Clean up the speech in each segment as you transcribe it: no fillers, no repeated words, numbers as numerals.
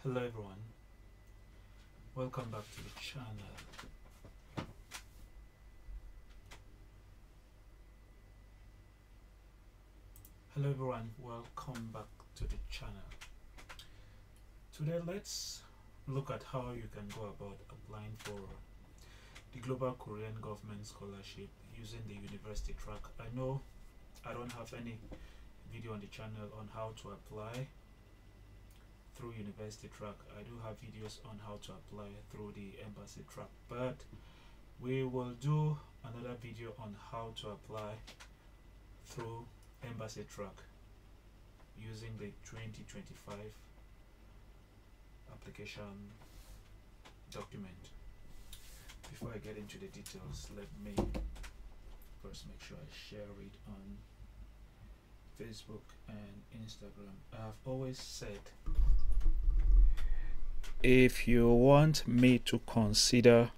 Hello everyone, welcome back to the channel. Hello everyone, welcome back to the channel. Today let's look at how you can go about applying for the Global Korean Government Scholarship using the university track. I know I don't have any video on the channel on how to apply through university track. I do have videos on how to apply through the embassy track, but we will do another video on how to apply through embassy track using the 2025 application document. Before I get into the details, let me first make sure I share it on Facebook and Instagram. I have always said, if you want me to consider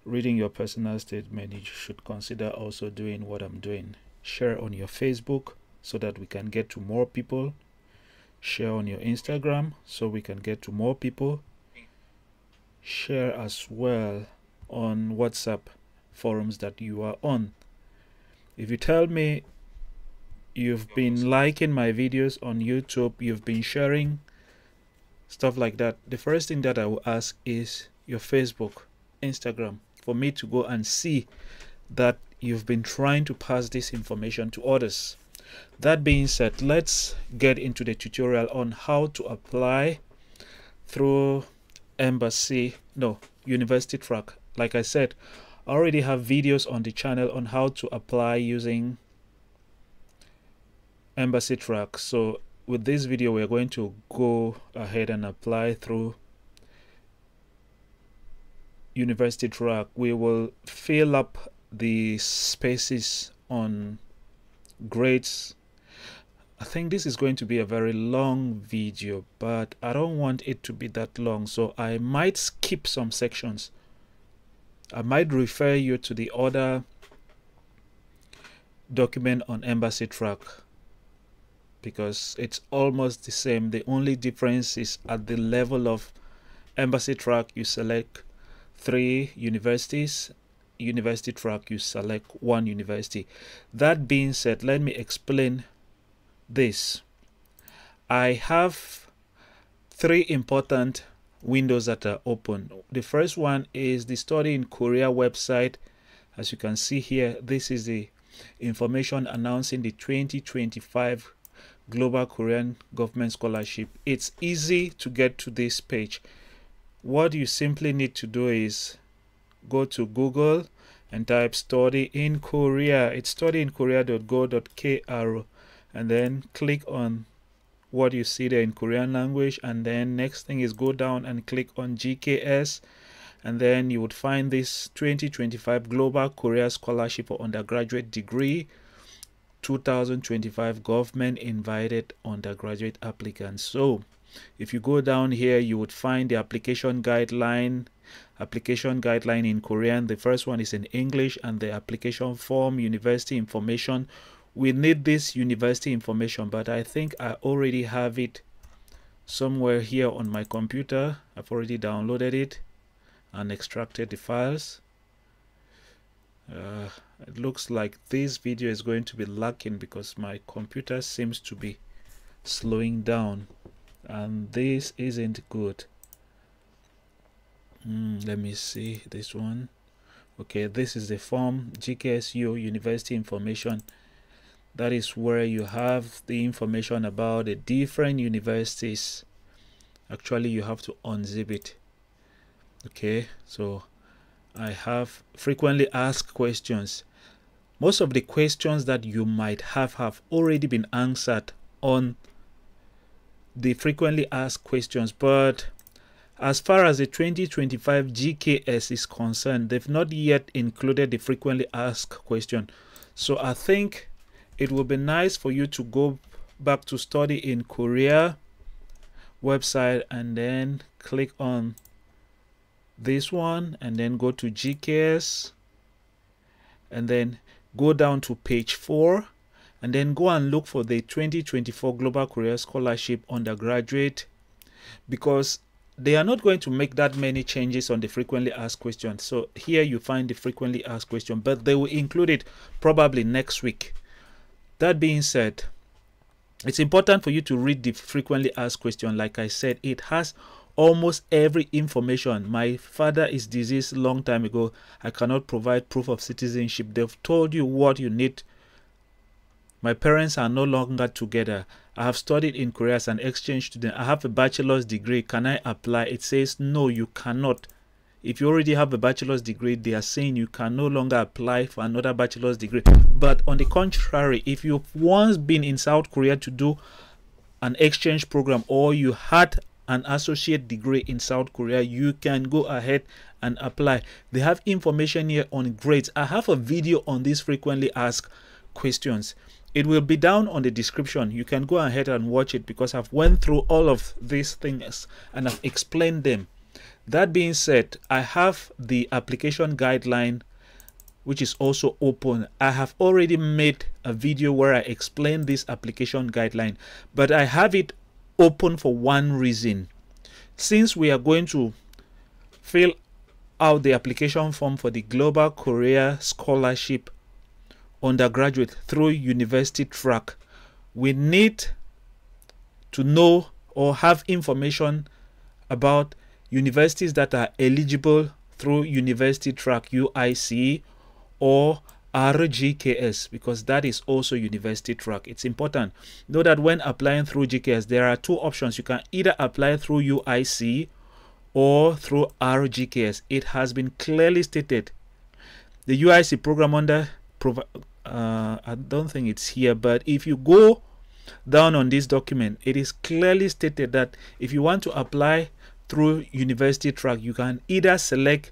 reading your personal statement, you should consider also doing what I'm doing. Share on your Facebook so that we can get to more people. Share on your Instagram so we can get to more people. Share as well on WhatsApp forums that you are on. If you tell me you've been liking my videos on YouTube, you've been sharing stuff like that, the first thing that I will ask is your Facebook, Instagram, for me to go and see that you've been trying to pass this information to others. That being said, let's get into the tutorial on how to apply through university track. Like I said, I already have videos on the channel on how to apply using embassy track. So with this video, we're going to go ahead and apply through university track. We will fill up the spaces on grades. I think this is going to be a very long video, but I don't want it to be that long, so I might skip some sections. I might refer you to the other document on embassy track because it's almost the same. The only difference is at the level of embassy track you select 3 universities, university track you select 1 university. That being said, let me explain this. I have 3 important windows that are open. The first one is the Study in Korea website. As you can see here, this is the information announcing the 2025 Global Korean Government Scholarship. It's easy to get to this page. What you simply need to do is go to Google and type Study in Korea. It's studyinkorea.go.kr, and then click on what you see there in Korean language, and then next thing is go down and click on GKS, and then you would find this 2025 Global Korea Scholarship for Undergraduate Degree 2025 Government Invited Undergraduate Applicants. So if you go down here, you would find the application guideline in Korean. The first one is in English, and the application form, university information. We need this university information, but I think I already have it somewhere here on my computer. I've already downloaded it and extracted the files. It looks like this video is going to be lacking because my computer seems to be slowing down, and this isn't good. Let me see this one. Okay, this is the form, GKSU university information. That is where you have the information about the different universities. Actually, you have to unzip it. Okay, so I have frequently asked questions. Most of the questions that you might have already been answered on the frequently asked questions, but as far as the 2025 GKS is concerned, they've not yet included the frequently asked question. So I think it will be nice for you to go back to Study in Korea website and then click on this one and then go to GKS and then go down to page 4 and then go and look for the 2024 Global Career Scholarship undergraduate, because they are not going to make that many changes on the frequently asked questions. So here you find the frequently asked question, but they will include it probably next week. That being said, it's important for you to read the frequently asked question. Like I said, it has almost every information. My father is deceased long time ago. I cannot provide proof of citizenship. They've told you what you need. My parents are no longer together. I have studied in Korea as an exchange student. I have a bachelor's degree. Can I apply? It says no, you cannot. If you already have a bachelor's degree, they are saying you can no longer apply for another bachelor's degree. But on the contrary, if you've once been in South Korea to do an exchange program, or you had an associate degree in South Korea, you can go ahead and apply. They have information here on grades. I have a video on these frequently asked questions. It will be down on the description. You can go ahead and watch it, because I've went through all of these things and I've explained them. That being said, I have the application guideline, which is also open. I have already made a video where I explain this application guideline, but I have it open for one reason. Since we are going to fill out the application form for the Global Career Scholarship undergraduate through university track, we need to know or have information about universities that are eligible through university track, UIC or RGKS, because that is also university track. It's important. Know that when applying through GKS, there are two options. You can either apply through UIC or through RGKS. It has been clearly stated. The UIC program under I don't think it's here, but if you go down on this document, it is clearly stated that if you want to apply through university track, you can either select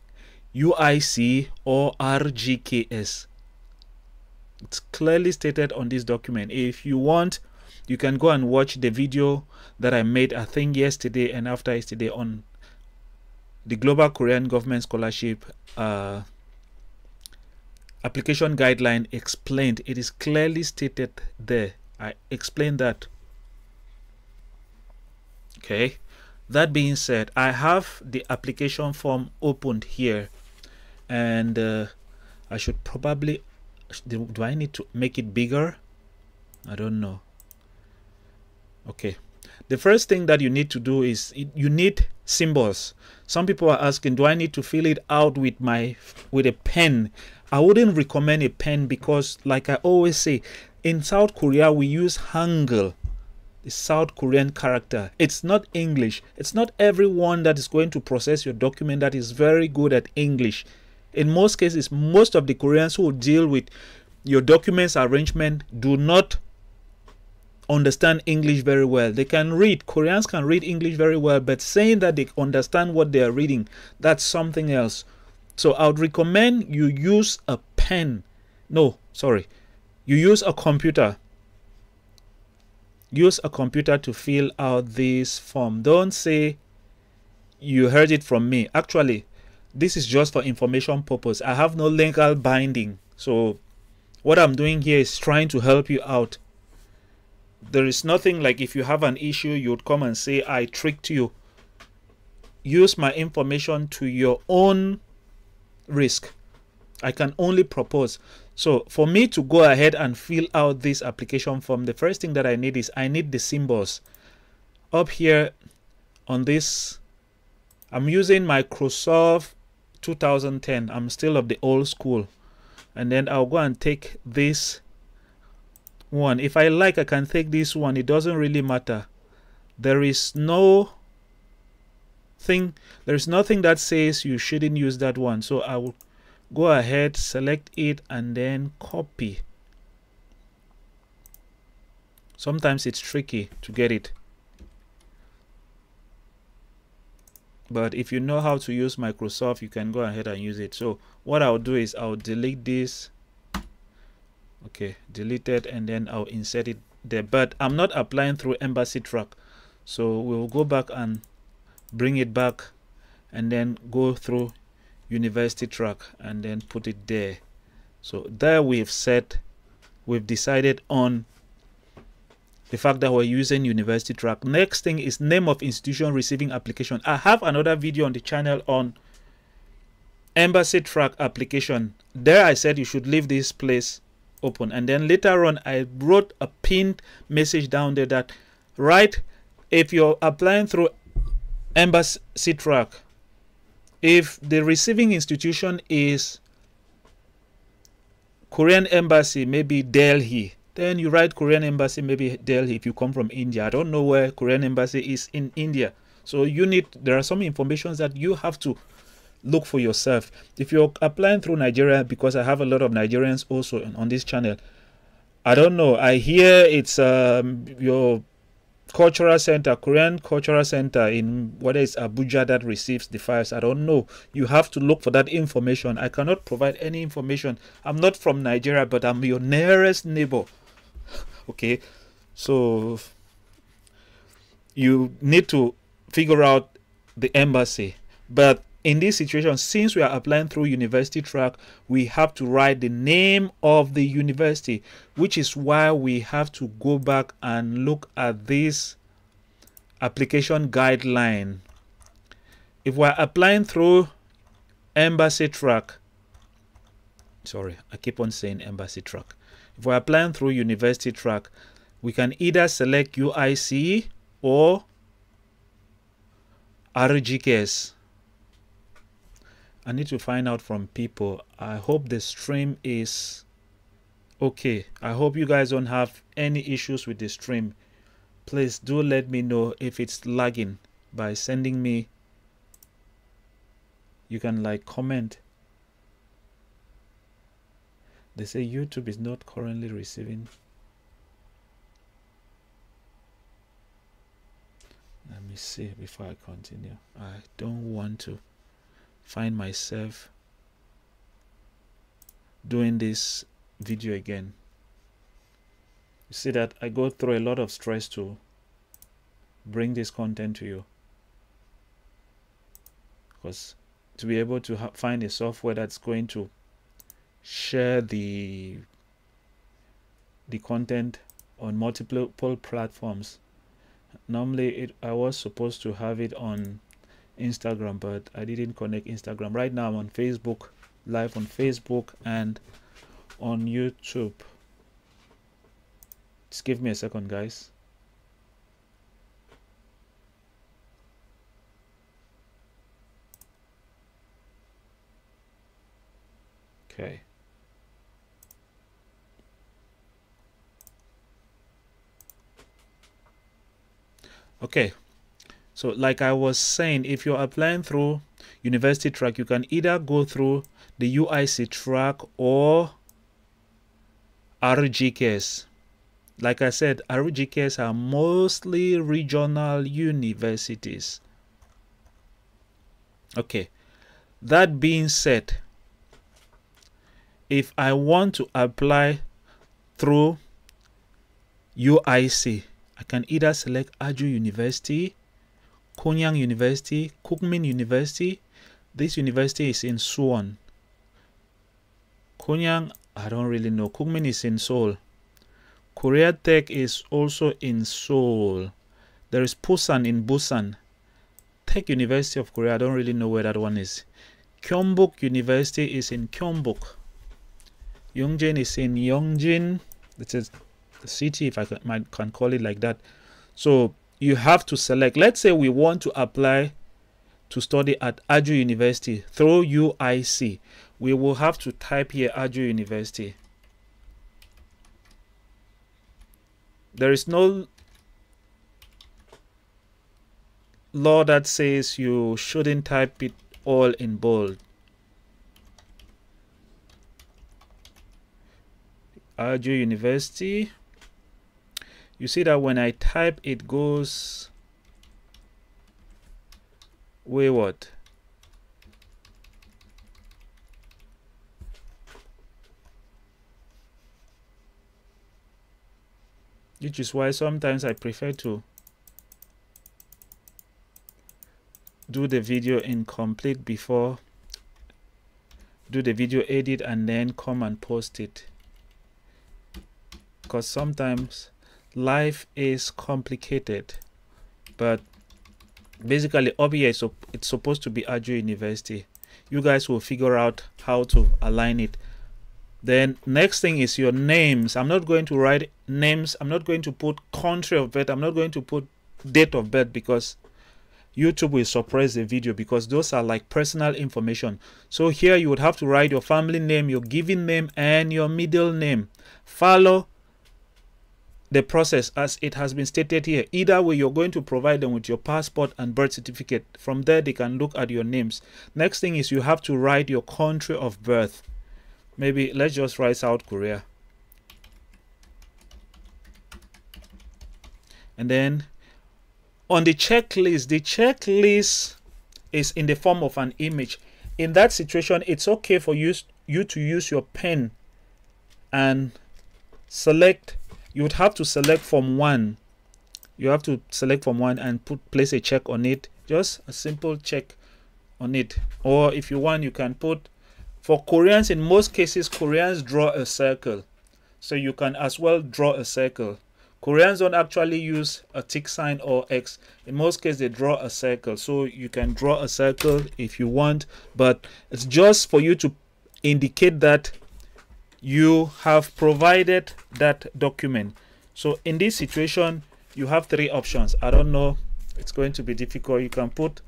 UIC or RGKS. It's clearly stated on this document. If you want, you can go and watch the video that I made, I think yesterday and after yesterday, on the Global Korean Government Scholarship application guideline explained. It is clearly stated there. I explained that. Okay. That being said, I have the application form opened here, and I should probably, do I need to make it bigger? I don't know. Okay. The first thing that you need to do is you need symbols. Some people are asking, do I need to fill it out with a pen? I wouldn't recommend a pen, because like I always say, in South Korea we use Hangul, the South Korean character. It's not English. It's not everyone that is going to process your document that is very good at English. In most cases, most of the Koreans who deal with your documents arrangement do not understand English very well. They can read, Koreans can read English very well, but saying that they understand what they are reading, that's something else. So I would recommend you use a pen. No, sorry. You use a computer. Use a computer to fill out this form. Don't say you heard it from me. Actually, this is just for information purpose. I have no legal binding. So what I'm doing here is trying to help you out. There is nothing like if you have an issue, you would come and say, I tricked you. Use my information to your own risk. I can only propose. So for me to go ahead and fill out this application form, the first thing that I need is I need the symbols. Up here on this, I'm using Microsoft 2010. I'm still of the old school. And then I'll go and take this one. If I like, I can take this one. It doesn't really matter. There's nothing that says you shouldn't use that one. So I will go ahead, select it, and then copy. Sometimes it's tricky to get it, but if you know how to use Microsoft, you can go ahead and use it. So what I'll do is I'll delete this. Okay, delete it, and then I'll insert it there. But I'm not applying through Embassy Track, so we'll go back and bring it back, and then go through University Track and then put it there. So there we've we've decided on the fact that we're using university track. Next thing is name of institution receiving application. I have another video on the channel on embassy track application. There I said you should leave this place open, and then later on I wrote a pinned message down there that write, if you're applying through embassy track, if the receiving institution is Korean embassy, maybe Delhi, then you write Korean embassy, maybe Delhi. If you come from India, I don't know where Korean embassy is in India, so there are some information that you have to look for yourself. If you're applying through Nigeria, because I have a lot of Nigerians also on this channel, I don't know, I hear it's your cultural center, Korean cultural center in whether it's Abuja that receives the files. I don't know. You have to look for that information. I cannot provide any information. I'm not from Nigeria, but I'm your nearest neighbor. Okay, so you need to figure out the embassy. But in this situation, since we are applying through university track, we have to write the name of the university, which is why we have to go back and look at this application guideline. If we're applying through embassy track, sorry, I keep on saying embassy track. If we're applying through university track, we can either select UIC or RGKS. I need to find out from people. I hope the stream is okay. I hope you guys don't have any issues with the stream. Please do let me know if it's lagging by sending me. You can like comment. They say YouTube is not currently receiving. Let me see before I continue. I don't want to find myself doing this video again. You see that I go through a lot of stress to bring this content to you, because to be able to find a software that's going to share the content on multiple platforms. Normally I was supposed to have it on Instagram, but I didn't connect Instagram. Right now I'm on Facebook, live on Facebook and on YouTube. Just give me a second, guys. Okay. Okay. So like I was saying, if you're applying through university track, you can either go through the UIC track or RGKS. Like I said, RGKS are mostly regional universities. Okay, that being said, if I want to apply through UIC, I can either select Aju University, Konyang University, Kukmin University. This university is in Suwon. Konyang, I don't really know. Kukmin is in Seoul. Korea Tech is also in Seoul. There is Busan in Busan. Tech University of Korea, I don't really know where that one is. Gyeongbuk University is in Gyeongbuk. Yongjin is in Yongjin. This is the city, if I can call it like that. So you have to select. Let's say we want to apply to study at Aju University through UIC. We will have to type here Aju University. There is no law that says you shouldn't type it all in bold. Aju University. You see that when I type, it goes wayward. Which is why sometimes I prefer to do the video incomplete before do the video edit and then come and post it. because sometimes life is complicated. But basically up here, so it's supposed to be Ajo University. You guys will figure out how to align it. Then next thing is your names. I'm not going to write names. I'm not going to put country of birth. I'm not going to put date of birth because YouTube will suppress the video, because those are like personal information. So here you would have to write your family name, your given name, and your middle name. Follow the process as it has been stated here. Either way, you're going to provide them with your passport and birth certificate. From there, they can look at your names. Next thing is you have to write your country of birth. Maybe let's just write South Korea. And then on the checklist is in the form of an image. In that situation, it's okay for you to use your pen and select. You would have to select from one. You have to select from one and place a check on it. Just a simple check on it. Or if you want, you can put, for Koreans, in most cases, Koreans draw a circle. So you can as well draw a circle. Koreans don't actually use a tick sign or X. In most cases, they draw a circle. So you can draw a circle if you want, but it's just for you to indicate that you have provided that document. So in this situation, you have three options. I don't know, it's going to be difficult. You can put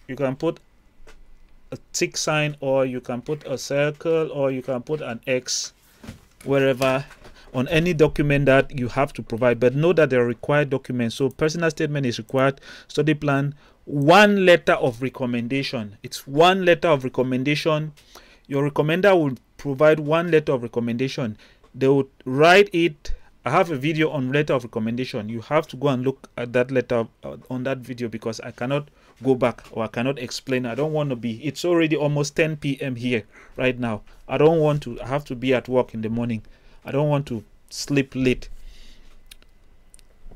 a tick sign, or you can put a circle, or you can put an X wherever on any document that you have to provide. But know that they're required documents. So personal statement is required, study plan, one letter of recommendation. It's one letter of recommendation. Your recommender will provide one letter of recommendation. They would write it. I have a video on letter of recommendation. You have to go and look at that letter on that video, because I cannot go back, or I cannot explain. I don't want to be, it's already almost 10 p.m. here right now. I don't want to, I have to be at work in the morning. I don't want to sleep late.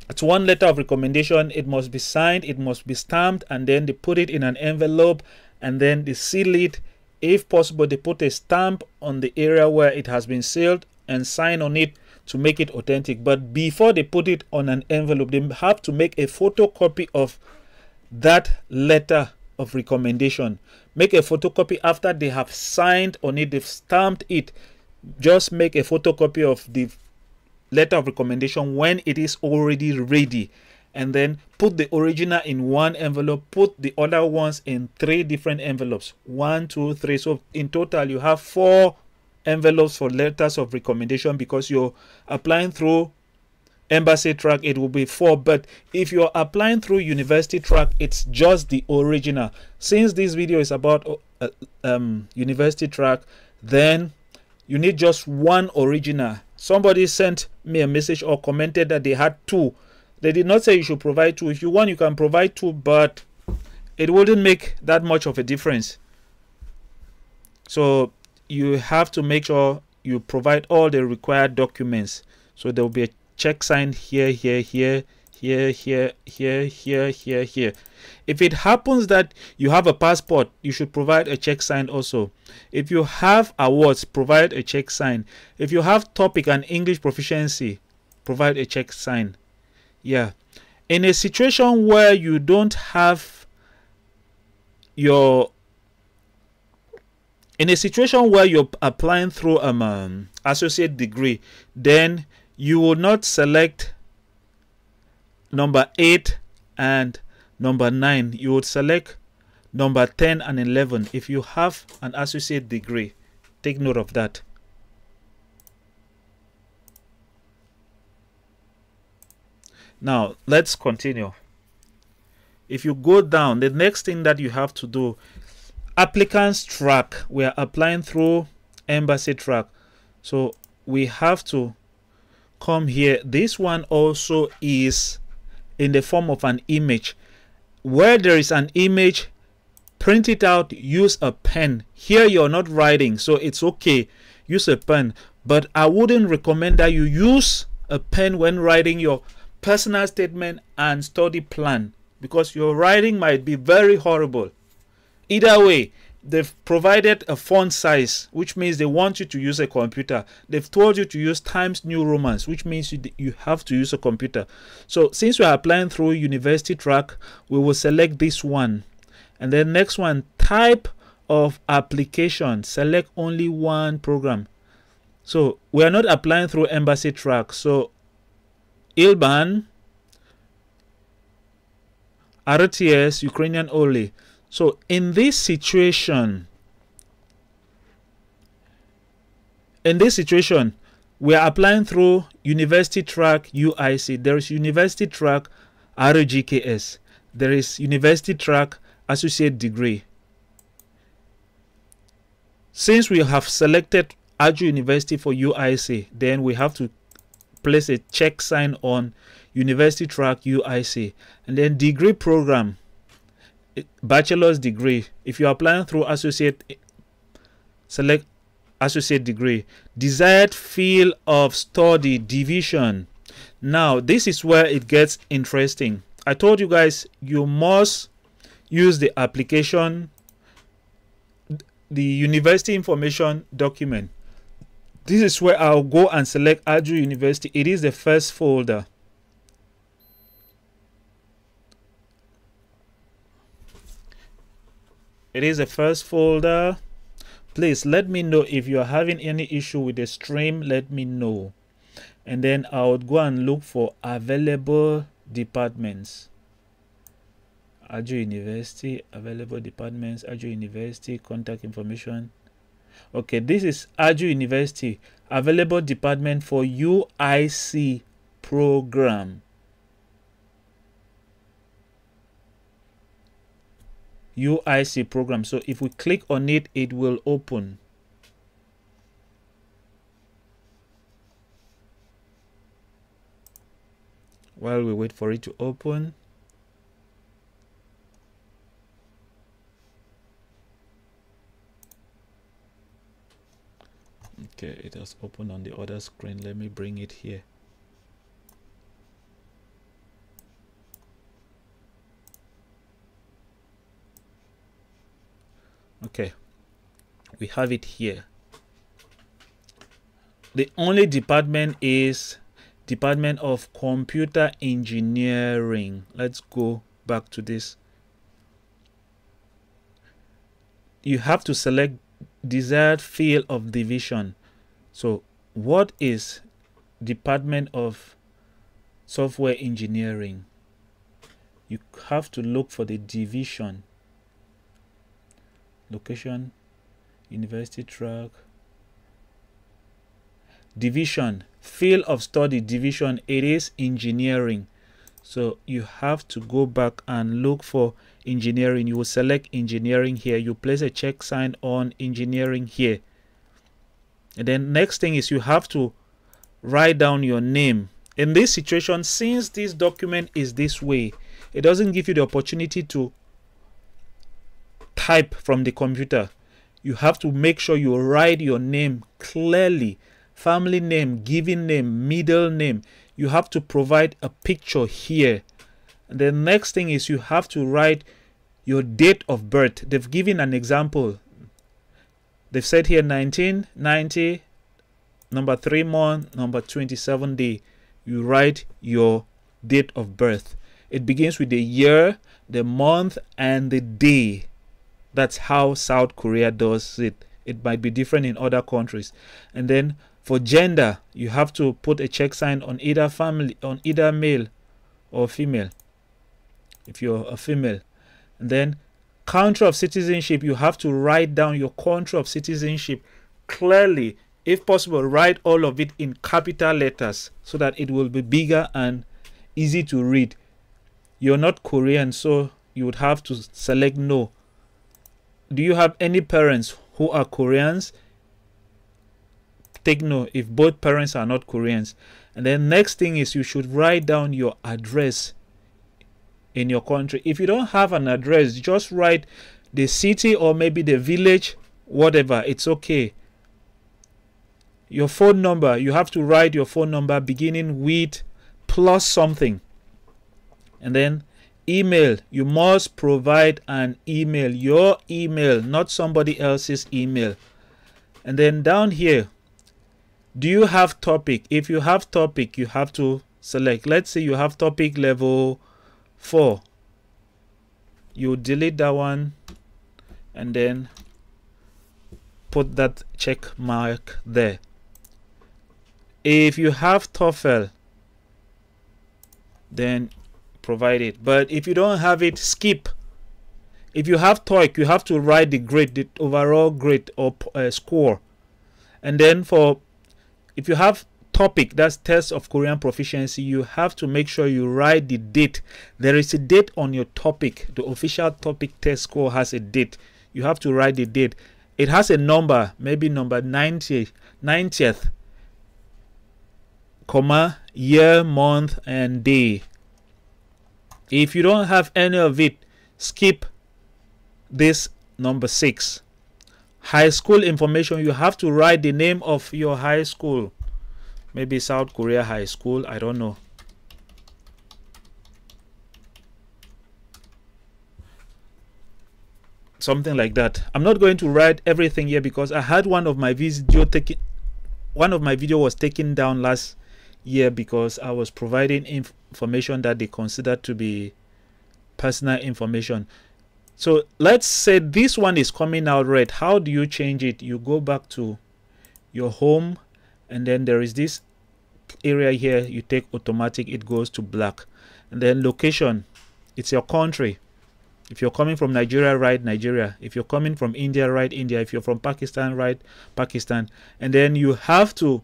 It's one letter of recommendation. It must be signed, it must be stamped, and then they put it in an envelope, and then they seal it. If possible, they put a stamp on the area where it has been sealed and sign on it to make it authentic. But before they put it on an envelope, they have to make a photocopy of that letter of recommendation. Make a photocopy after they have signed on it, they've stamped it. Just make a photocopy of the letter of recommendation when it is already ready, and then put the original in one envelope, put the other ones in 3 different envelopes. 1, 2, 3. So in total, you have 4 envelopes for letters of recommendation. Because you're applying through embassy track, it will be 4. But if you're applying through university track, it's just the original. Since this video is about university track, then you need just 1 original. Somebody sent me a message or commented that they had 2. They did not say you should provide 2. If you want, you can provide 2, but it wouldn't make that much of a difference. So you have to make sure you provide all the required documents. So there will be a check sign here, here, here, here, here, here, here, here, here. If it happens that you have a passport, you should provide a check sign also. If you have awards, provide a check sign. If you have topic and English proficiency, provide a check sign. Yeah. In a situation where you don't have your, in a situation where you're applying through associate degree, then you will not select number 8 and number 9. You would select number 10 and 11 if you have an associate degree. Take note of that. Now let's continue. If you go down, the next thing that you have to do, applicants track. We are applying through embassy track, so we have to come here. This one also is in the form of an image. Where there is an image, print it out, use a pen. Here you're not writing, so it's okay, use a pen, but I wouldn't recommend that you use a pen when writing your personal statement and study plan, because your writing might be very horrible. Either way, they've provided a font size, which means they want you to use a computer. They've told you to use Times New Romans, which means you have to use a computer. So since we are applying through university track, we will select this one. And then next one, type of application, select only one program. So we are not applying through embassy track. So ILBAN, RTS, Ukrainian only. So in this situation, we are applying through university track UIC. There is university track RGKS. There is university track associate degree. Since we have selected Ajo University for UIC, then we have to place a check sign on university track UIC. And then degree program, bachelor's degree. If you're applying through associate, select associate degree. Desired field of study, division. Now this is where it gets interesting. I told you guys you must use the application, the university information document. This is where I'll go and select Ajo University. It is the first folder. It is the first folder. Please let me know if you are having any issue with the stream. Let me know. And then I would go and look for available departments. Ajo University, available departments, Ajo University, contact information. Okay, this is Ajo University, available department for UIC program. UIC program. So if we click on it, it will open. While we wait for it to open, okay, it has opened on the other screen. Let me bring it here. Okay, we have it here. The only department is Department of Computer Engineering. Let's go back to this. You have to select desired field of division. So what is Department of Software Engineering? You have to look for the division. Location, university track, division, field of study, division. It is engineering. So you have to go back and look for engineering. You will select engineering here. You place a check sign on engineering here. And then next thing is you have to write down your name. In this situation, since this document is this way, it doesn't give you the opportunity to type from the computer. You have to make sure you write your name clearly. Family name, given name, middle name. You have to provide a picture here. And the next thing is you have to write your date of birth. They've given an example. They've said here 1990, number 3 month, number 27 day. You write your date of birth. It begins with the year, the month, and the day. That's how South Korea does it. It might be different in other countries. And then for gender, you have to put a check sign on either family, on either male or female, if you're a female. And then country of citizenship, you have to write down your country of citizenship clearly. If possible, write all of it in capital letters so that it will be bigger and easy to read. You're not Korean, so you would have to select no. Do you have any parents who are Koreans? Take no if both parents are not Koreans. And then next thing is you should write down your address in your country. If you don't have an address, just write the city or maybe the village, whatever. It's okay. Your phone number, you have to write your phone number beginning with plus something. And then email. You must provide an email, your email, not somebody else's email. And then down here, do you have topic? If you have topic, you have to select. Let's say you have topic level 4. You delete that one and then put that check mark there. If you have TOEFL, then provide it. But if you don't have it, skip. If you have TOEIC, you have to write the grade, the overall grade or score. And then if you have topic, that's test of Korean proficiency, you have to make sure you write the date. There is a date on your topic. The official topic test score has a date. You have to write the date. It has a number, maybe number 90th, comma, year, month, and day. If you don't have any of it, skip this number 6. High school information, you have to write the name of your high school. Maybe South Korea High School, I don't know. Something like that. I'm not going to write everything here because I had one of my video was taken down last year because I was providing information that they considered to be personal information. So let's say this one is coming out red. How do you change it? You go back to your home, and then there is this area here. You take automatic, it goes to black. And then location, it's your country. If you're coming from Nigeria, write Nigeria. If you're coming from India, write India. If you're from Pakistan, write Pakistan. And then you have to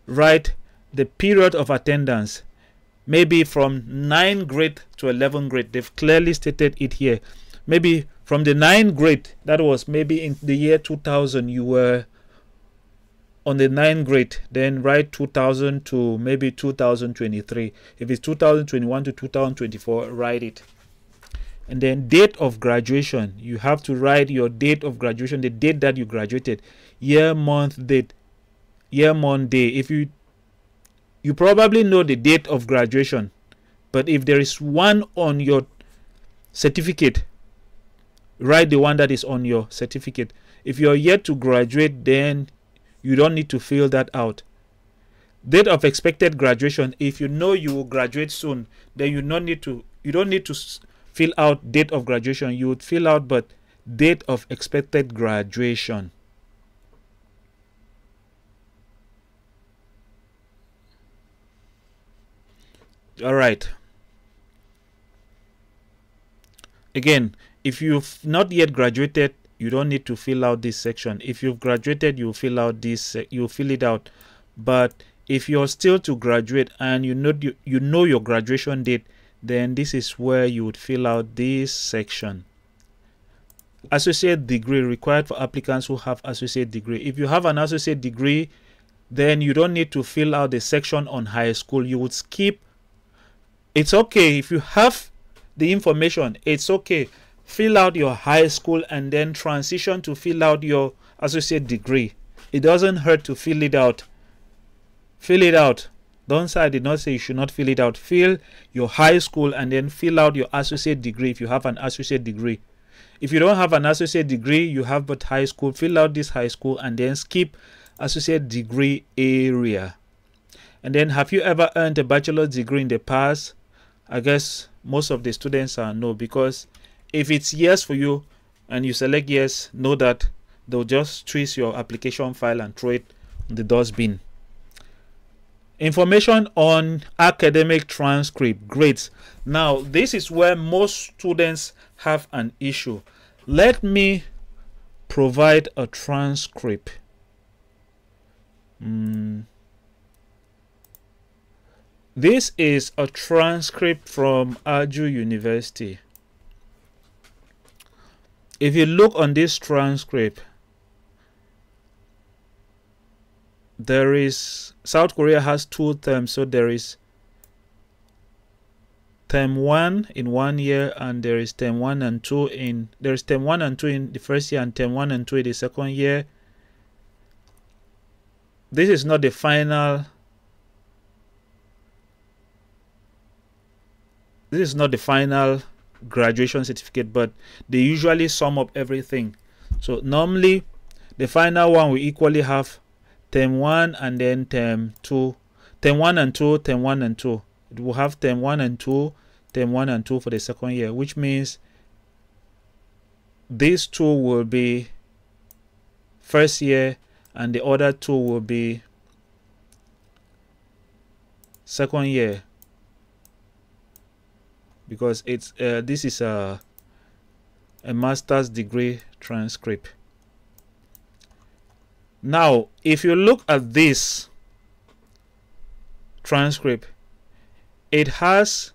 write the period of attendance, maybe from 9th grade to 11th grade. They've clearly stated it here. Maybe from the 9th grade, that was maybe in the year 2000, you were on the 9th grade, then write 2000 to maybe 2023. If it's 2021 to 2024, write it. And then date of graduation, you have to write your date of graduation, the date that you graduated, year, month, date, year, month, day. If you probably know the date of graduation, but if there is one on your certificate, write the one that is on your certificate. If you're yet to graduate, then you don't need to fill that out. Date of expected graduation, if you know you will graduate soon, then you don't need to fill out date of graduation. You would fill out but date of expected graduation. All right. Again, if you've not yet graduated, you don't need to fill out this section. If you've graduated, you fill out this. You fill it out. But if you're still to graduate and you know your graduation date, then this is where you would fill out this section. Associate degree required for applicants who have associate degree. If you have an associate degree, then you don't need to fill out the section on high school. You would skip. It's okay if you have the information. It's okay. Fill out your high school and then transition to fill out your associate degree. It doesn't hurt to fill it out. Fill it out. Don't say I did not say you should not fill it out. Fill your high school and then fill out your associate degree if you have an associate degree. If you don't have an associate degree, you have but high school, fill out this high school and then skip associate degree area. And then, have you ever earned a bachelor's degree in the past? I guess most of the students are no, because if it's yes for you and you select yes, know that they'll just trace your application file and throw it in the dustbin. Information on academic transcript, grades. Now, this is where most students have an issue. Let me provide a transcript. This is a transcript from Aaju University. If you look on this transcript, there is, South Korea has 2 terms, so there is term 1 in 1 year, and there is term 1 and 2 in, there is term 1 and 2 in the first year and term 1 and 2 in the second year. This is not the final. This is not the final graduation certificate, but they usually sum up everything. So normally the final one will equally have term 1 and then term 2, term 1 and 2, term 1 and 2. It will have term 1 and 2, term 1 and 2 for the second year, which means these two will be first year and the other two will be second year, because it's this is a master's degree transcript. Now if you look at this transcript, it has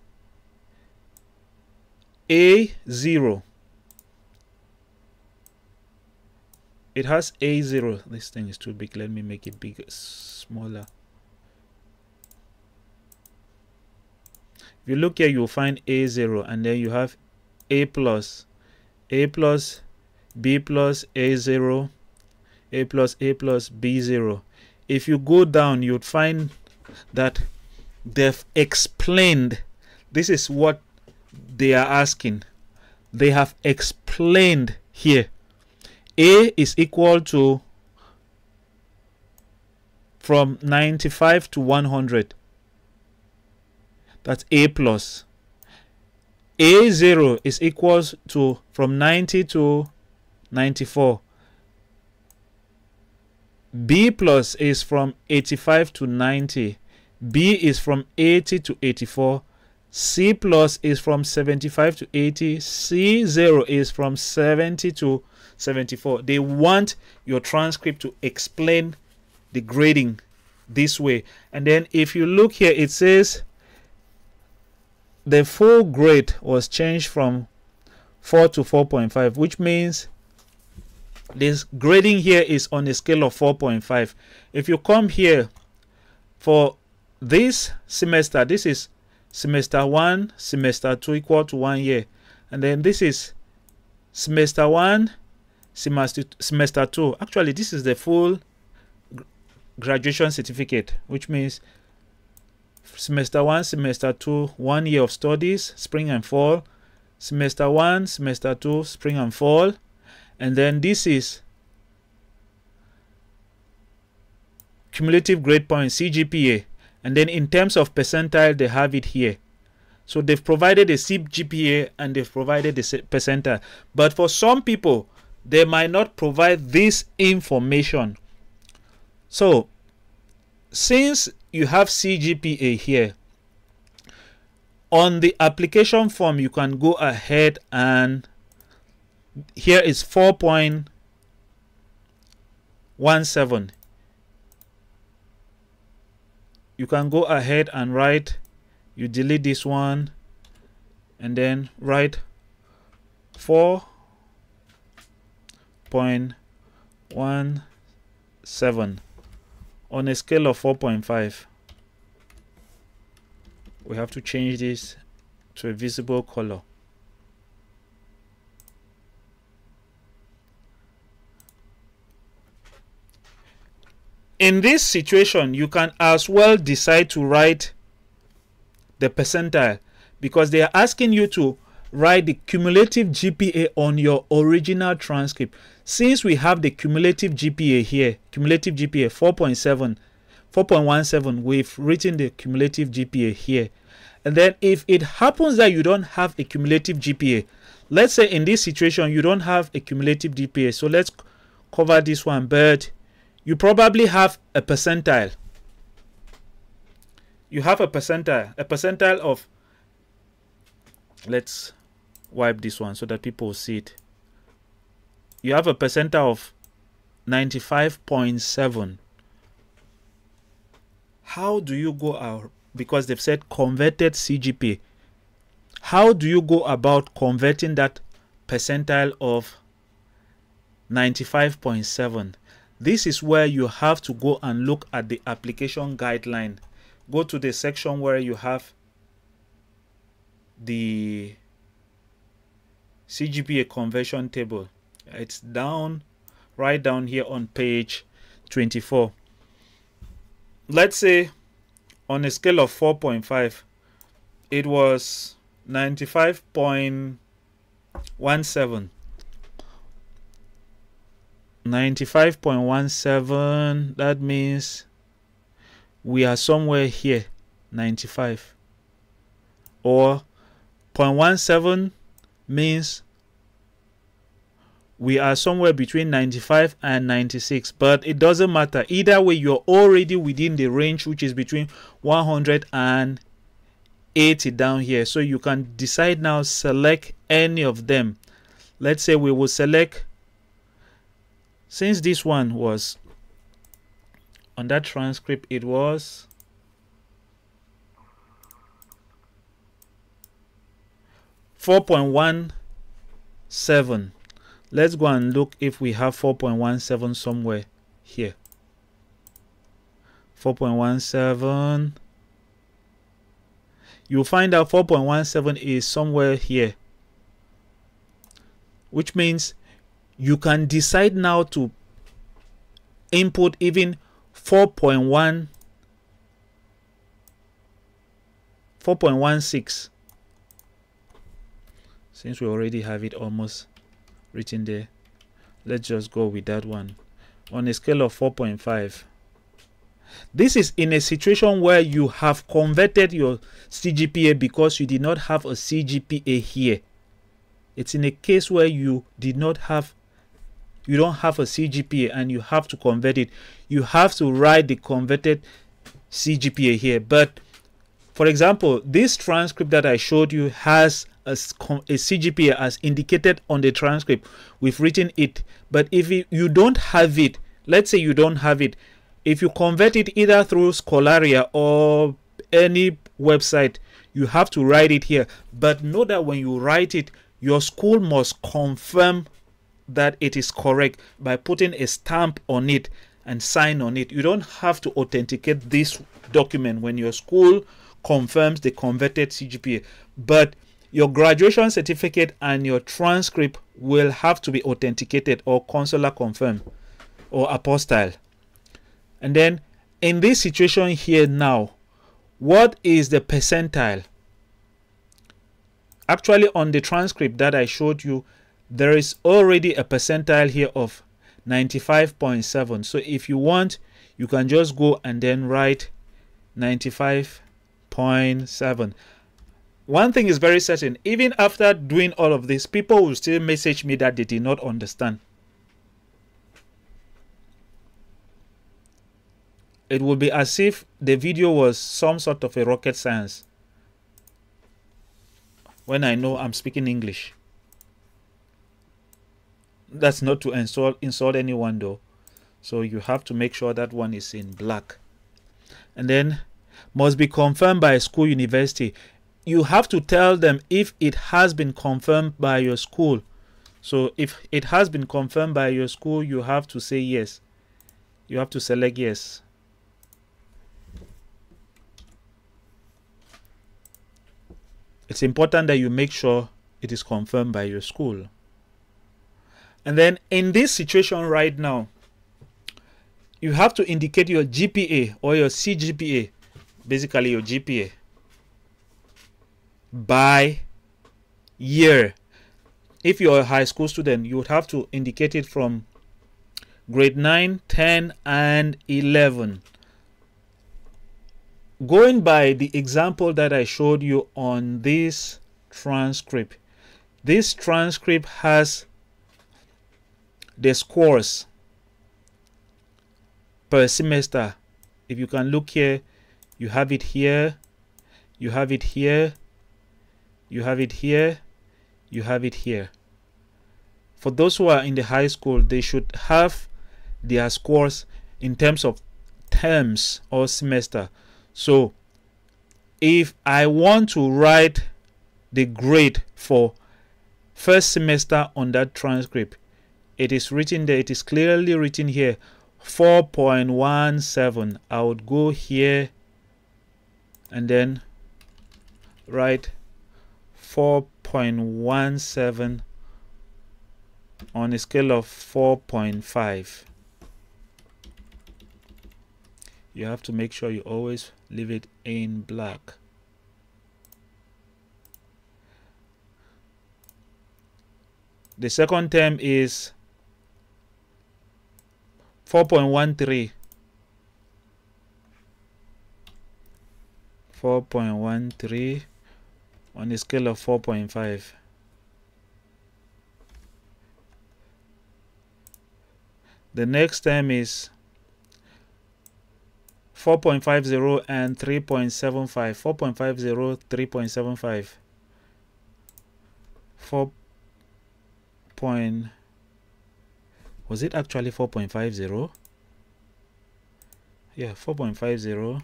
A0. It has A0. This thing is too big. Let me make it bigger, smaller. If you look here, you'll find A0, and then you have A plus, B plus, A0, A plus, B0. If you go down, you'd find that they've explained. This is what they are asking. They have explained here. A is equal to from 95 to 100. That's A plus. A0 is equals to from 90 to 94. B plus is from 85 to 90. B is from 80 to 84. C plus is from 75 to 80. C0 is from 70 to 74. They want your transcript to explain the grading this way. And then if you look here, it says the full grade was changed from 4 to 4.5, which means this grading here is on a scale of 4.5. If you come here for this semester, this is semester 1, semester 2 equal to 1 year, and then this is semester 1, semester 2. Actually, this is the full graduation certificate, which means semester 1, semester 2, 1 year of studies, spring and fall, semester 1, semester 2, spring and fall, and then this is cumulative grade point, CGPA. And then in terms of percentile, they have it here. So they've provided a CGPA and they've provided the percentile. But for some people, they might not provide this information. So since you have CGPA here, on the application form, you can go ahead and here is 4.17. You can go ahead and write, you delete this one and then write 4.17 on a scale of 4.5. We have to change this to a visible color. In this situation, you can as well decide to write the percentile, because they are asking you to write the cumulative GPA on your original transcript. Since we have the cumulative GPA here, cumulative GPA 4.17, we've written the cumulative GPA here. And then if it happens that you don't have a cumulative GPA, let's say in this situation you don't have a cumulative GPA, so let's cover this one, but you probably have a percentile. You have a percentile of, let's wipe this one so that people will see it. You have a percentile of 95.7. How do you go out? Because they've said converted CGPA. How do you go about converting that percentile of 95.7? This is where you have to go and look at the application guideline. Go to the section where you have the CGPA conversion table. It's down, right down here on page 24. Let's say on a scale of 4.5, it was 95.17. 95.17, that means we are somewhere here, 95. Or 0.17 means we are somewhere between 95 and 96, but it doesn't matter. Either way, you're already within the range, which is between 100 and 80 down here. So you can decide now, select any of them. Let's say we will select, since this one was on that transcript, it was 4.17. Let's go and look if we have 4.17 somewhere here. 4.17. You'll find out 4.17 is somewhere here, which means you can decide now to input even 4.16, since we already have it almost written there. Let's just go with that one on a scale of 4.5. This is in a situation where you have converted your CGPA because you did not have a CGPA here. It's in a case where you don't have a CGPA and you have to convert it. You have to write the converted CGPA here. But for example, this transcript that I showed you has a CGPA as indicated on the transcript. We've written it. But if you don't have it, let's say you don't have it, if you convert it either through Scholaria or any website, you have to write it here. But know that when you write it, your school must confirm that it is correct by putting a stamp on it and sign on it. You don't have to authenticate this document when your school confirms the converted CGPA, but your graduation certificate and your transcript will have to be authenticated or consular confirmed or apostille. And then in this situation here now, what is the percentile? Actually, on the transcript that I showed you, there is already a percentile here of 95.7. So if you want, you can just go and then write 95.7. One thing is very certain, even after doing all of this, people will still message me that they did not understand. It will be as if the video was some sort of a rocket science when I know I'm speaking English. That's not to insult anyone though. So you have to make sure that one is in black. And then must be confirmed by a school university. You have to tell them if it has been confirmed by your school. So if it has been confirmed by your school, you have to say yes. You have to select yes. It's important that you make sure it is confirmed by your school. And then in this situation right now, you have to indicate your GPA or your CGPA, basically your GPA, by year. If you're a high school student, you would have to indicate it from grade 9, 10, and 11. Going by the example that I showed you on this transcript has the scores per semester. If you can look here, you have it here, you have it here, you have it here, you have it here. For those who are in the high school, they should have their scores in terms of terms or semester. So if I want to write the grade for first semester on that transcript, it is written there, it is clearly written here, 4.17. I would go here and then write 4.17 on a scale of 4.5. You have to make sure you always leave it in black. The second term is 4.13. 4.13 on a scale of 4.5. The next term is 4.50 and 3.75. 4.50, 3.75. 4. Was it actually 4.50? Yeah, 4.50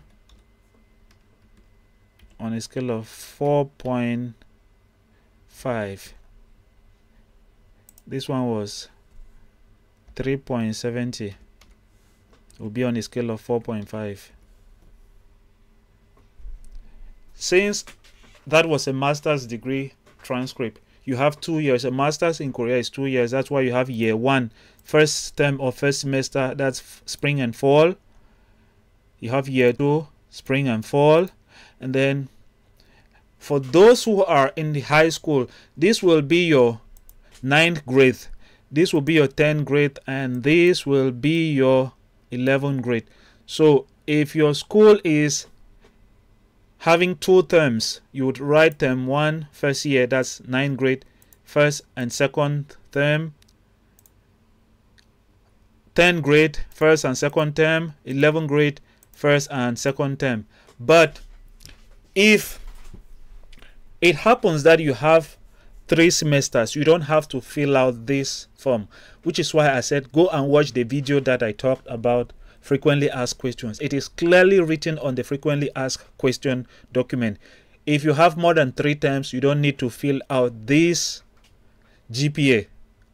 on a scale of 4.5. This one was 3.70. Will be on a scale of 4.5. Since that was a master's degree transcript, you have 2 years. A master's in Korea is 2 years. That's why you have year 1, first term or first semester, that's spring and fall. You have year 2, spring and fall. And then for those who are in the high school, this will be your 9th grade. This will be your 10th grade, and this will be your 11th grade. So if your school is having 2 terms, you would write term 1 first year, that's 9th grade, first and second term. 10th grade, first and second term. 11th grade, first and second term. But if it happens that you have 3 semesters, you don't have to fill out this form, which is why I said go and watch the video that I talked about frequently asked questions. It is clearly written on the frequently asked question document. If you have more than 3 terms, you don't need to fill out this GPA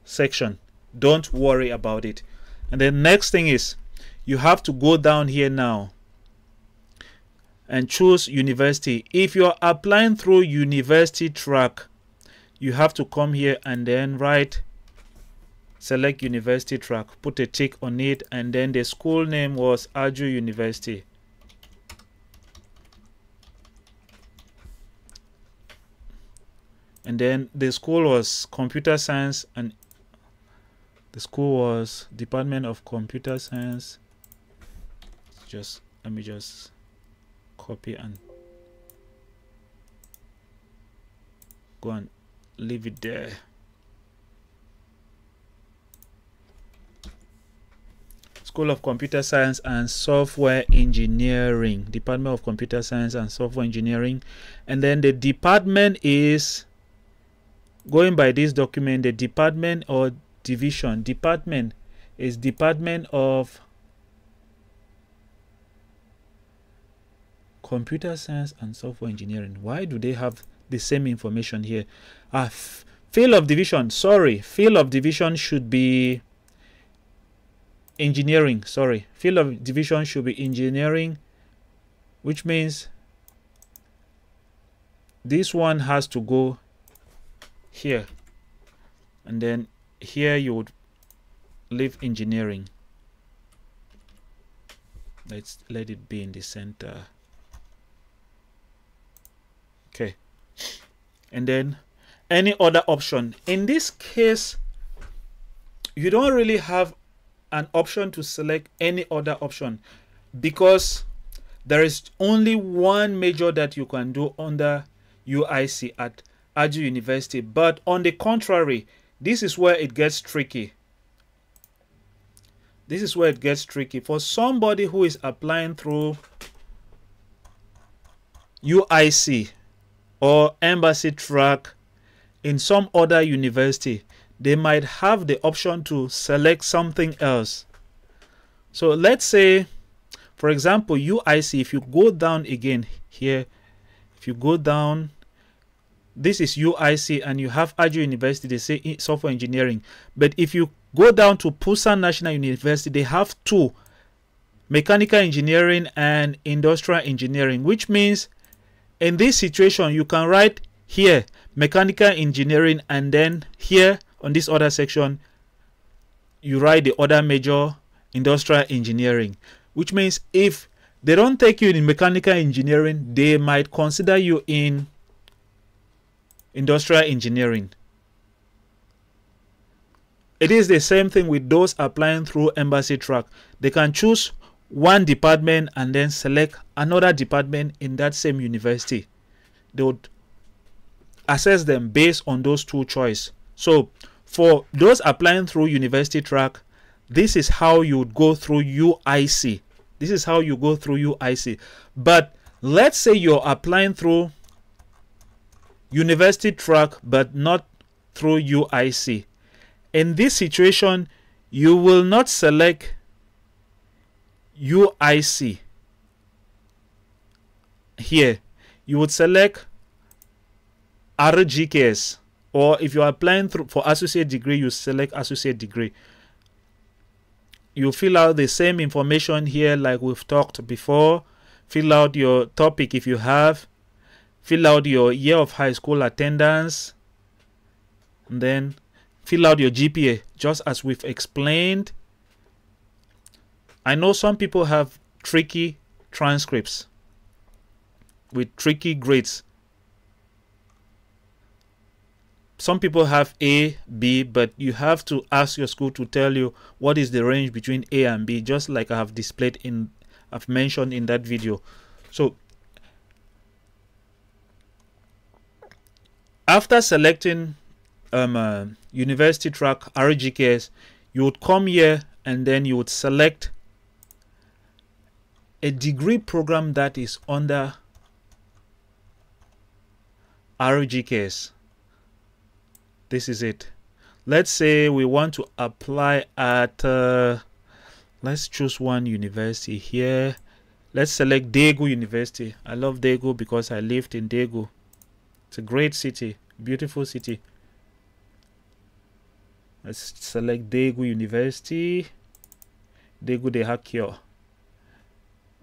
section. Don't worry about it. And the next thing is you have to go down here now and choose university. If you're applying through university track, you have to come here and then write select university track, put a tick on it, and then the school name was Aju University. And then the school was computer science, and the school was Department of Computer Science. Let me just copy and go and leave it there. School of Computer Science and Software Engineering, Department of Computer Science and Software Engineering. And then the department is, going by this document, the department or division. Department is Department of Computer Science and Software Engineering. Why do they have the same information here? Field of division, sorry, field of division should be engineering. Sorry, field of division should be engineering, which means this one has to go here, and then here you would leave engineering. Let's let it be in the center. Okay, and then any other option. In this case, you don't really have an option to select any other option because there is only one major that you can do under UIC at Aju University. But on the contrary, this is where it gets tricky. This is where it gets tricky for somebody who is applying through UIC or embassy track in some other university. They might have the option to select something else. So let's say, for example, UIC, if you go down again here, if you go down, this is UIC and you have Aju University, they say software engineering. But if you go down to Pusan National University, they have 2, mechanical engineering and industrial engineering, which means in this situation, you can write here, mechanical engineering, and then here, on this other section, you write the other major, industrial engineering, which means if they don't take you in mechanical engineering, they might consider you in industrial engineering. it is the same thing with those applying through embassy track. They can choose one department and then select another department in that same university. They would assess them based on those two choices. So for those applying through university track, this is how you would go through UIC. This is how you go through UIC. But let's say you're applying through university track but not through UIC. In this situation, you will not select UIC here. You would select RGKS, or if you are applying for associate degree, you select associate degree. You fill out the same information here like we've talked before. Fill out your topic if you have. Fill out your year of high school attendance. And then fill out your GPA, just as we've explained. I know some people have tricky transcripts with tricky grades. Some people have A, B, but you have to ask your school to tell you what is the range between A and B, just like I have displayed I've mentioned in that video. So after selecting university track RGKS, you would come here and then you would select a degree program that is under RGKS. This is it. Let's say we want to apply at let's choose one university here. Let's select Daegu University. I love Daegu because I lived in Daegu. It's a great city, beautiful city. Let's select Daegu University, Daegu Dehakyo,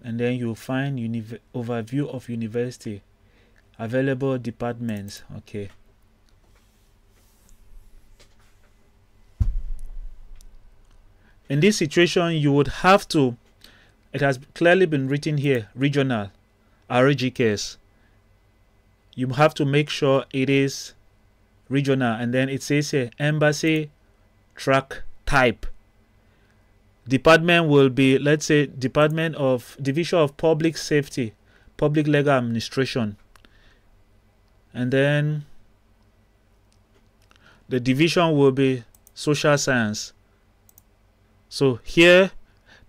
and then you'll find overview of university, available departments. Okay. In this situation, you would have to, it has clearly been written here, regional, RGKS. You have to make sure it is regional, and then it says here, embassy track type. Department will be, let's say, Division of Public Safety, Public Legal Administration. And then the division will be Social Science. So here,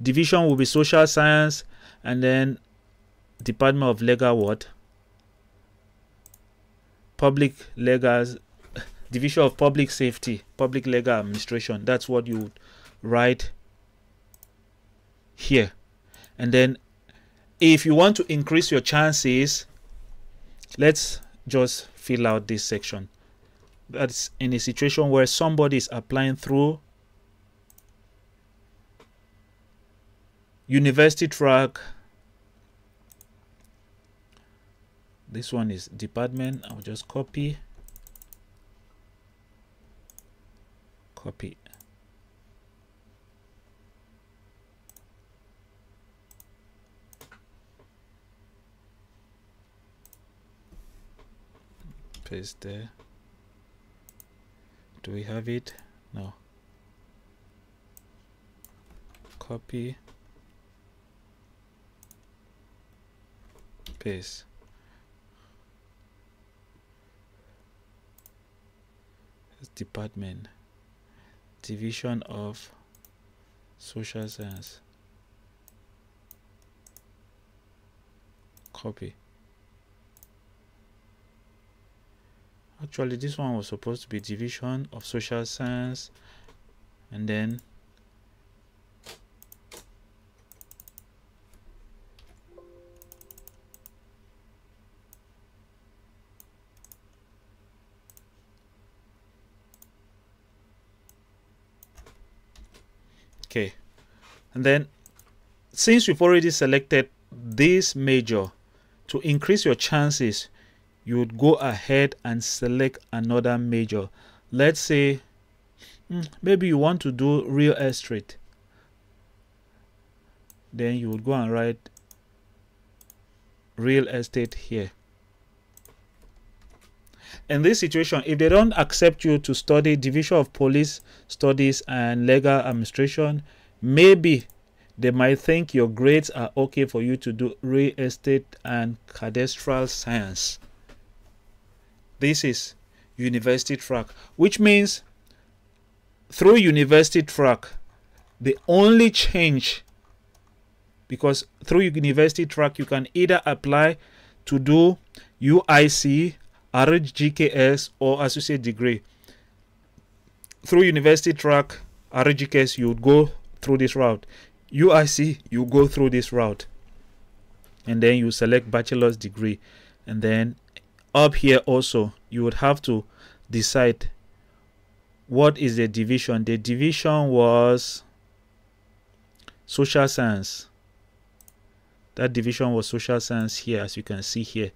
division will be Social Science, and then Department of Legal what? Public Legal, Division of Public Safety, Public Legal Administration. That's what you would write here. And then if you want to increase your chances, let's just fill out this section. That's in a situation where somebody is applying through university track. This one is department. I'll just copy. Paste there. Do we have it? No. Copy. Paste. Department, Division of Social Science. Copy. Actually, this one was supposed to be Division of Social Science, and then okay, and then since you've already selected this major, to increase your chances, you would go ahead and select another major. Let's say maybe you want to do real estate. Then you would go and write real estate here. In this situation, if they don't accept you to study Division of Police Studies and Legal Administration, maybe they might think your grades are okay for you to do real estate and cadastral science. This is university track, which means through university track, the only change, because through university track you can either apply to do UIC, RGKS, or associate degree. Through university track, RGKS, you would go through this route. UIC, you go through this route, and then you select bachelor's degree. And then up here also you would have to decide what is the division. The division was social science. That division was social science here, as you can see here.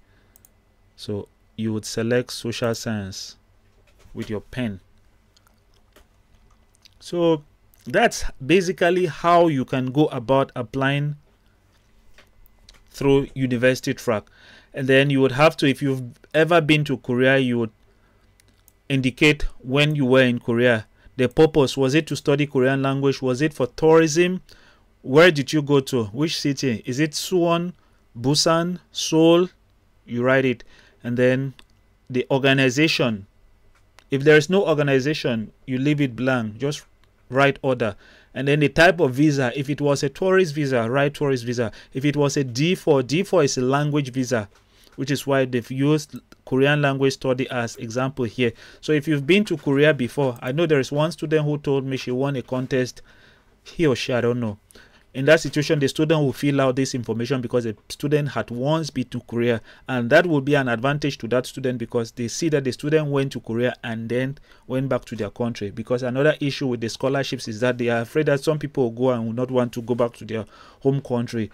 So you would select social science with your pen. So that's basically how you can go about applying through university track. And then you would have to, if you've ever been to Korea, you would indicate when you were in Korea. The purpose, was it to study Korean language? Was it for tourism? Where did you go to? Which city? Is it Suwon, Busan, Seoul? You write it. And then the organization. If there is no organization, you leave it blank. Just write order. And then the type of visa. If it was a tourist visa, write tourist visa. If it was a D4, D4 is a language visa, which is why they've used Korean language study as example here. So if you've been to Korea before, I know there is one student who told me she won a contest, he or she, I don't know. In that situation, the student will fill out this information because the student had once been to Korea, and that will be an advantage to that student because they see that the student went to Korea and then went back to their country. Because another issue with the scholarships is that they are afraid that some people will go and will not want to go back to their home country.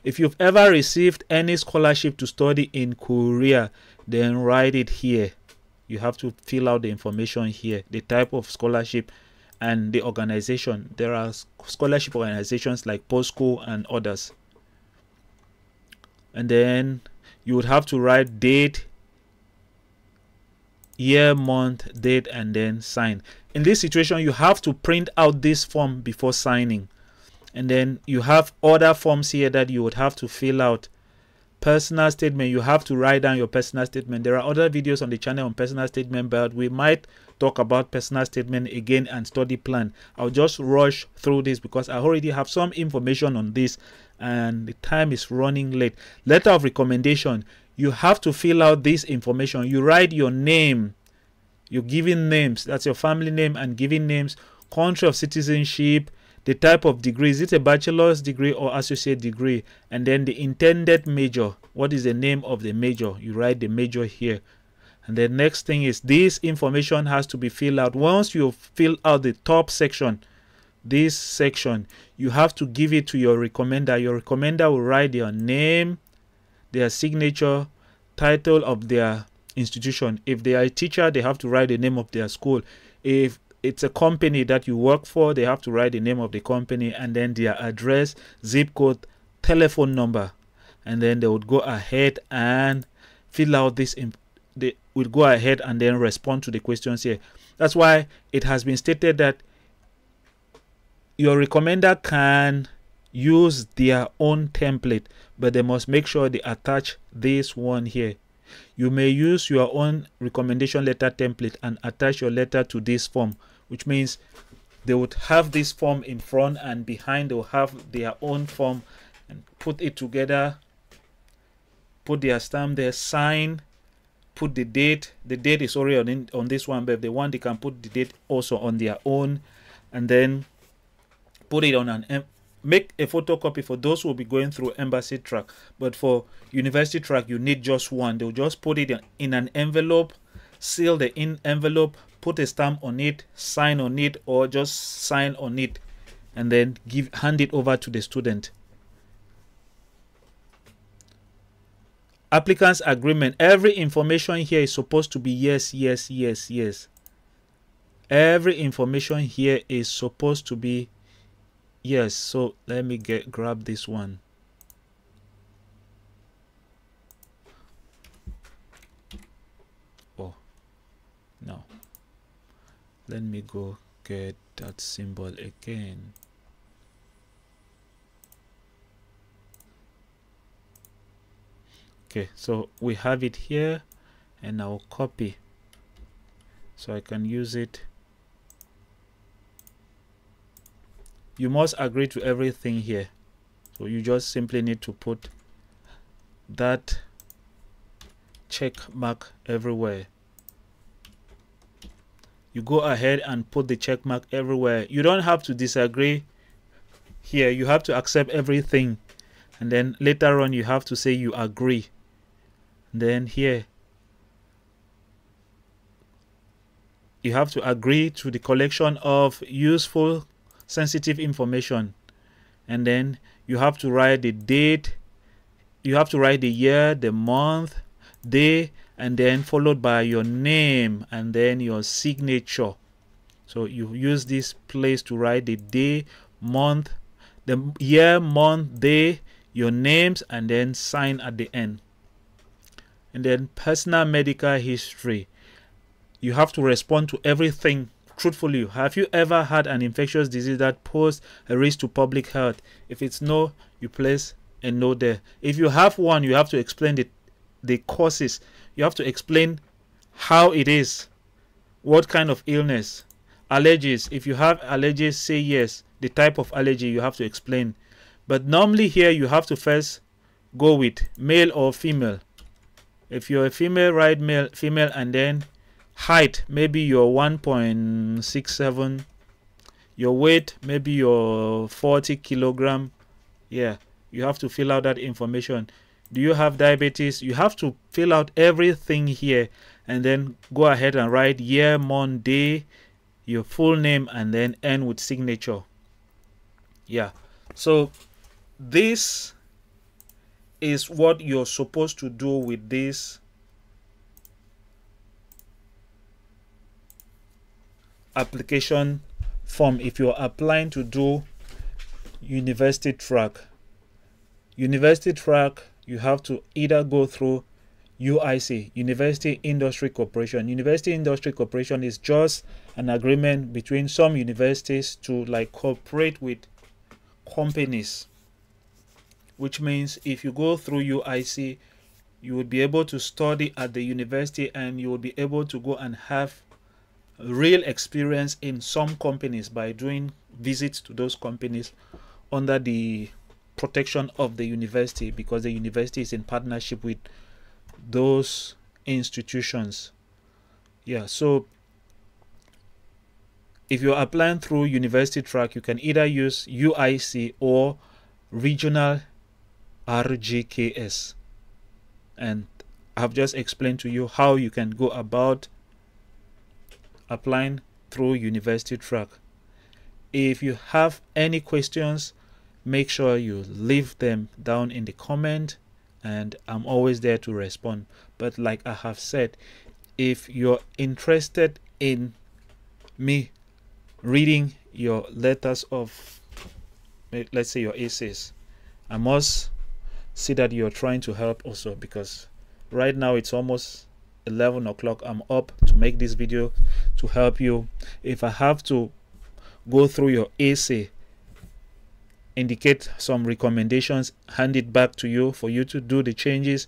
If you've ever received any scholarship to study in Korea, then write it here. You have to fill out the information here, the type of scholarship and the organization. There are scholarship organizations like POSCO and others. And then you would have to write date, year, month, date, and then sign. In this situation, you have to print out this form before signing. And then you have other forms here that you would have to fill out. Personal statement, you have to write down your personal statement. There are other videos on the channel on personal statement, but we might talk about personal statement again and study plan. I'll just rush through this because I already have some information on this and the time is running late. Letter of recommendation, you have to fill out this information. You write your name, your given names, that's your family name and given names, country of citizenship, the type of degree, is it a bachelor's degree or associate degree, and then the intended major. What is the name of the major? You write the major here. And the next thing is this information has to be filled out. Once you fill out the top section, this section, you have to give it to your recommender. Your recommender will write their name, their signature, title of their institution. If they are a teacher, they have to write the name of their school. If it's a company that you work for, they have to write the name of the company and then their address, zip code, telephone number. And then they would go ahead and fill out this. They will go ahead and then respond to the questions here. That's why it has been stated that your recommender can use their own template, but they must make sure they attach this one here. You may use your own recommendation letter template and attach your letter to this form, which means they would have this form in front and behind they will have their own form, and put it together, put their stamp there, sign, put the date. The date is already on this one, but if they want, they can put the date also on their own, and then put it on an make a photocopy for those who will be going through embassy track. But for university track, you need just one. They'll just put it in an envelope, seal the envelope, put a stamp on it, sign on it, or just sign on it, and then hand it over to the student. Applicant's agreement. Every information here is supposed to be yes, yes, yes, yes. Every information here is supposed to be yes. So let me grab this one. Oh, Let me go get that symbol again. Okay, so we have it here, and I'll copy so I can use it. You must agree to everything here, so you just simply need to put that check mark everywhere. You go ahead and put the check mark everywhere. You don't have to disagree here. You have to accept everything, and then later on you have to say you agree. Then here you have to agree to the collection of useful sensitive information, and then you have to write the date, you have to write the year, the month, day, and then followed by your name and then your signature. So you use this place to write the day, month, the year, month, day, your names, and then sign at the end. And then personal medical history. You have to respond to everything truthfully. Have you ever had an infectious disease that posed a risk to public health? If it's no, you place a no there. If you have one, you have to explain the causes. You have to explain how it is, what kind of illness. Allergies. If you have allergies, say yes. The type of allergy you have to explain. But normally here you have to first go with male or female. If you're a female, write male, female, and then height, maybe you're 1.67. Your weight, maybe you're 40 kilogram. Yeah, you have to fill out that information. Do you have diabetes? You have to fill out everything here, and then go ahead and write year, month, day, your full name, and then end with signature. Yeah, so this is what you're supposed to do with this application form if you're applying to do university track. University track, you have to either go through UIC, University Industry Corporation. University Industry Corporation is just an agreement between some universities to like cooperate with companies, which means if you go through UIC, you will be able to study at the university, and you will be able to go and have real experience in some companies by doing visits to those companies under the protection of the university, because the university is in partnership with those institutions. Yeah, so if you're applying through university track, you can either use UIC or regional RGKS, and I've just explained to you how you can go about applying through university track. If you have any questions, make sure you leave them down in the comment, and I'm always there to respond. But like I have said, if you're interested in me reading your letters of, let's say, your essays, I must see that you're trying to help also, because right now it's almost 11 o'clock. I'm up to make this video to help you. If I have to go through your essay, indicate some recommendations, hand it back to you for you to do the changes,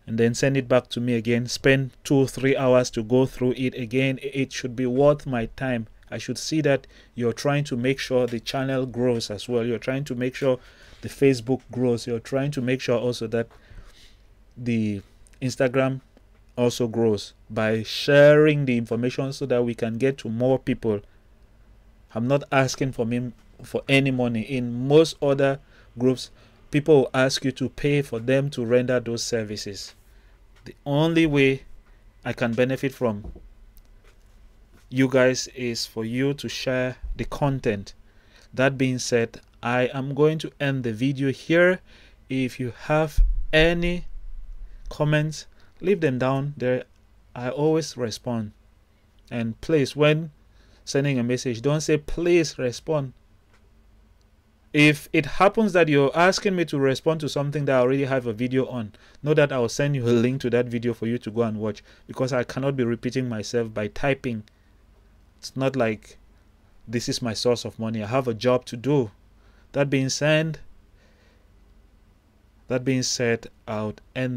and then send it back to me again, spend 2-3 hours to go through it again, it should be worth my time. I should see that you're trying to make sure the channel grows as well. You're trying to make sure the Facebook grows. You're trying to make sure also that the Instagram also grows by sharing the information so that we can get to more people. I'm not asking for any money. In most other groups, people will ask you to pay for them to render those services. The only way I can benefit from you guys is for you to share the content. That being said, I am going to end the video here. If you have any comments, leave them down there. I always respond. And please, when sending a message, don't say please respond. If it happens that you're asking me to respond to something that I already have a video on, know that I'll send you a link to that video for you to go and watch, because I cannot be repeating myself by typing It's not like this is my source of money. I have a job to do. That being said, I would end